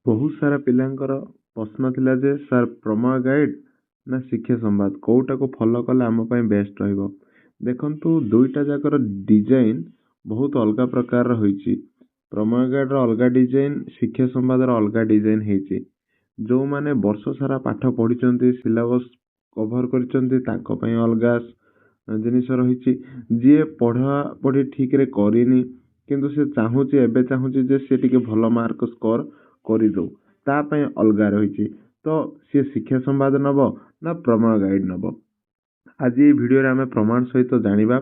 बहुत सारा पिलांकर प्रश्न थिला जे सर प्रमेय गाइड ना शिक्षा संवाद कोउटा को फॉलो कले आम पई बेस्ट रहइबो। देखंतु दुईटा जाकर डिजाइन बहुत अलग प्रकार होईची। प्रमेय गाइड रो अलगा डिजाइन, शिक्षा संवाद रो अलगा डिजाइन हेची। जो माने वर्ष सारा पाठ पढ़िचंती, सिलेबस कवर करचंती, तांको पई अलगा जिनिस रहिची। जे पढ़ा पढ़ी ठीक रे करिनी किंतु से चाहूची एबे चाहूची जे से टिके भलो मार्क स्कोर करि दो, ता पई अलगा रहिची। तो से शिक्षा संवाद नबो ना प्रमेय गाइड नबो। आज ये वीडियो रे हमें प्रमाण सहित जानिबा।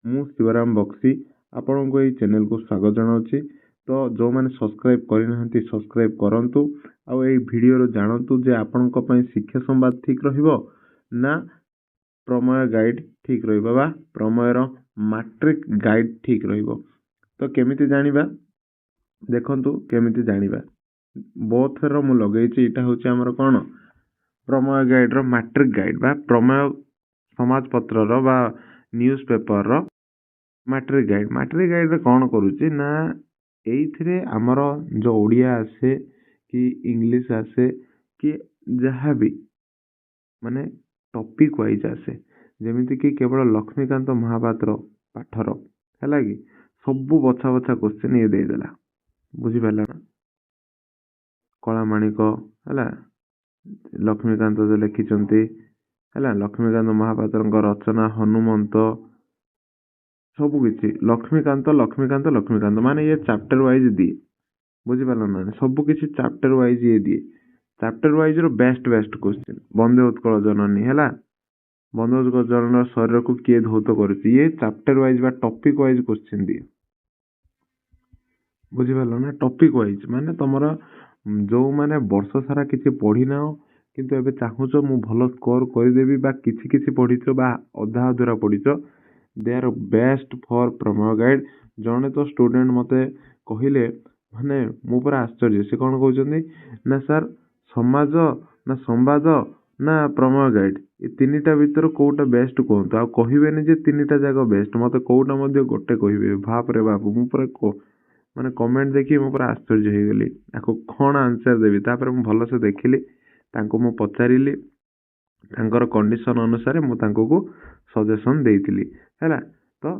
मु शिवराम बक्सी आपन को ए चैनल को स्वागत जनाउची। तो जो माने सब्सक्राइब करि नहंती सब्सक्राइब करंतु आ ए वीडियो रो जानंतु जे आपन को पई शिक्षा संवाद ठीक रहिबो ना प्रमेय गाइड ठीक रहिबो बा प्रमेय रो मैट्रिक गाइड ठीक रहिबो। तो केमिति जानिबा देखंतु केमिति जानिबा। बोथ रो मु लगेइची एटा होची हमर कोन प्रमेय गाइड रो मैट्रिक गाइड बा प्रमेय समाज पत्र रो बा न्यूज़ पेपर रो मैट्रिक गाइड रे कोन करूची ना एइथिरे हमर जो ओडिया आसे कि इंग्लिश आसे कि जहाँ भी माने टॉपिक वाइज आसे, जेमिति कि केवल लक्ष्मीकांत महापात्र पाठर हैला कि सबु बछा बछा क्वेश्चन ये दे देला। बुझी पाला ना? कला माणिक हैला लक्ष्मीकांत जे लिखिचंती हैला लक्ष्मीकांत महापात्रଙ୍କ रचना हनुमंत सब किछि लक्ष्मीकांत माने ये चैप्टर वाइज दिए। बुझी पाला ना? सब किछि चैप्टर वाइज ये दिए। चैप्टर वाइज रो बेस्ट क्वेश्चन वंदे उत्कल जननी हैला वंदे उत्कल जननी शरीर को किए धौत करछि, ये चैप्टर वाइज बा टॉपिक वाइज क्वेश्चन दिए। बुझी पाला ना? टॉपिक वाइज माने तमरा जो माने वर्ष सारा किछि पढ़ी नाओ किंतु एबे चाहूचो मु भलो स्कोर करि देबी बा किछि किछि पढ़िचो बा अधा अधूरा पढ़िचो, दे आर बेस्ट फॉर प्रमेय गाइड। जने तो स्टूडेंट मते कहिले माने मु पूरा आश्चर्य से कोन कहउचंदी ना सर समाज ना संवाद ना प्रमेय गाइड ए तीनिटा भीतर कोउटा बेस्ट कोंतो आ कहिबेनी जे तीनिटा जागा बेस्ट मते कोउटा मध्ये गोटे कहिबे। बाप रे बाप मु पूरा माने कमेंट देखि मु पूरा आश्चर्य हो गेली आको कोन आंसर देबी। तापर मु भलो से देखिली तांको मु पचारिली तांकर कंडीशन अनुसार मु तांको को सजेशन देइतिली हैला। तो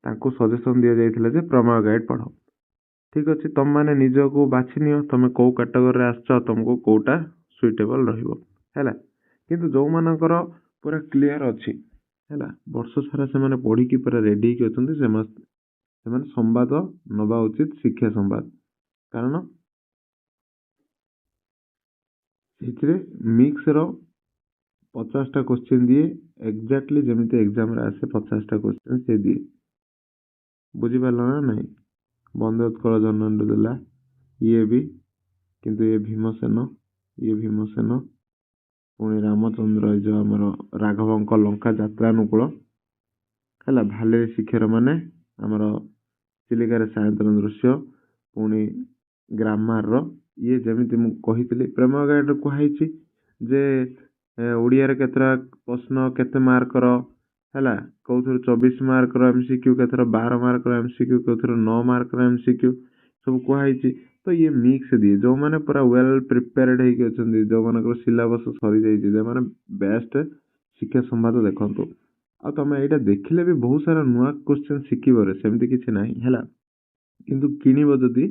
तांको सजेशन दिया जाइथिला जे प्रमेय गाइड पढो। ठीक अछि तुम माने निजो को बाछि नियो तमे को कैटेगरी रे आछो तुमको कोटा सुइटेबल रहिबो हैला। किंतु जो मानकर पूरा क्लियर अछि हैला वर्ष सारा से माने पढी की पूरा रेडी के अछंती से माने संवाद नबा उचित शिक्षा संवाद। कारण इथिरे मिक्स रो 50 टा क्वेश्चन दिए एग्जैक्टली जेमिति एग्जाम रे आसे 50 टा क्वेश्चन से दिए। बुझी पालो ना नहीं? वंदे उत्कल जननी देला ये भी किंतु ये भीमसेन पुणी रामचंद्र जो आमर राघवंक लंका यात्रानुकूल हैला भाले शिक्षार माने आमर चिलिकार सायंतन दृश्य पुणी ग्रामार रो ये जेमिति मु कहितली प्रमेय गाइड रो कुहाइछि जे ओडिया रे केतरा प्रश्न केते मार्क रो हैला कोथुर 24 मार्क रो एमसीक्यू केतरा 12 मार्क रो एमसीक्यू कोथुर 9 मार्क रो एमसीक्यू सब कुहाइछि। तो ये मिक्स दिए जो माने पूरा वेल प्रिपेयर्ड हे के अछंती जो मानकर सिलेबस सरी जाइछि जे माने बेस्ट शिक्षा संवाद देखंतु आ तमे एटा देखिले भी बहुत सारा नुआ क्वेश्चन शिखिबरे सेमति किछि नाही हैला। किंतु किनिबो जदी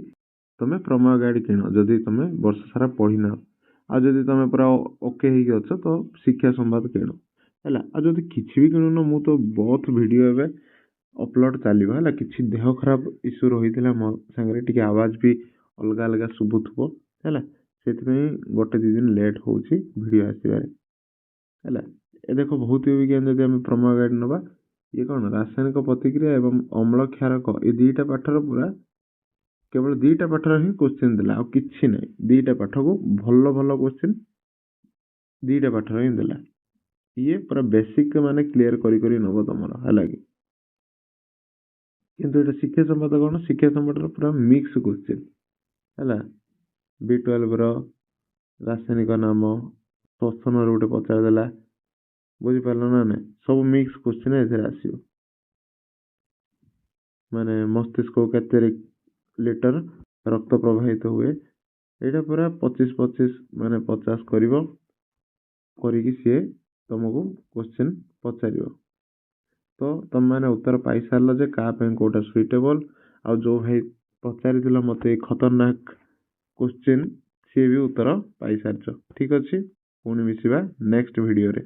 तमे प्रमेय गाइड किनो जदी तमे वर्ष सारा पढ़िना आ जदी तमे पूरा ओके हे के अछ तो शिक्षा संवाद किनो हैला। आ जदी किछि भी किनो मु तो बहुत वीडियो एबे अपलोड चालिबा हैला। किछि देह खराब इशू रहितला मो संगरे टिके आवाज भी अलगा अलगा सुबुथबो हैला। सेति पई गोटे दि दिन लेट होउची वीडियो आसीबारे हैला। ए देखो बहुत विज्ञान जदी हम प्रमेय गाइड नबा ये कोन रासायनिक प्रतिक्रिया एवं अम्ल क्षारक ए दुईटा पाठर पूरा केवल दुईटा पाठर ही क्वेश्चन देला आ किछि नै। दुईटा पाठ को भलो भलो क्वेश्चन दुईटा पाठर ही देला। ये पूरा बेसिक माने क्लियर करी नबो तमरो हैला कि। किंतु एटा शिक्षा संवाद कोन शिक्षा संवाद पूरा मिक्स क्वेश्चन हैला। B12 रो रासायनिक नाम श्वसन रो उठे पचार देला। बुझी पारलो ना नै सब मिक्स क्वेश्चन एथरे आसीबो माने मस्तिष्क केते लिटर रक्त प्रवाहित हुए ଏଇଟା ପୁରା 25 ମାନେ 50 କରିବ, କରିକି ସିଏ ତମକୁ କ୍ୱେଶ୍ଚିନ୍ ପଚାରିବ। ତ ତମେମାନେ ଉତ୍ତର ପାଇସାରିଲ ଯେ କାହା ପାଇଁ କୋଉଟା ସୁଇଟେବଲ୍। ଆଉ ଯୋଉ ଭାଇ ପଚାରିଥିଲ ମୋତେ ଖତରନାକ କ୍ୱେଶ୍ଚିନ୍ ସିଏ ବି ଉତ୍ତର ପାଇସାରିଛ। ଠିକ୍ ଅଛି, ପୁଣି ମିଶିବା ନେକ୍ସଟ ଭିଡ଼ିଓରେ।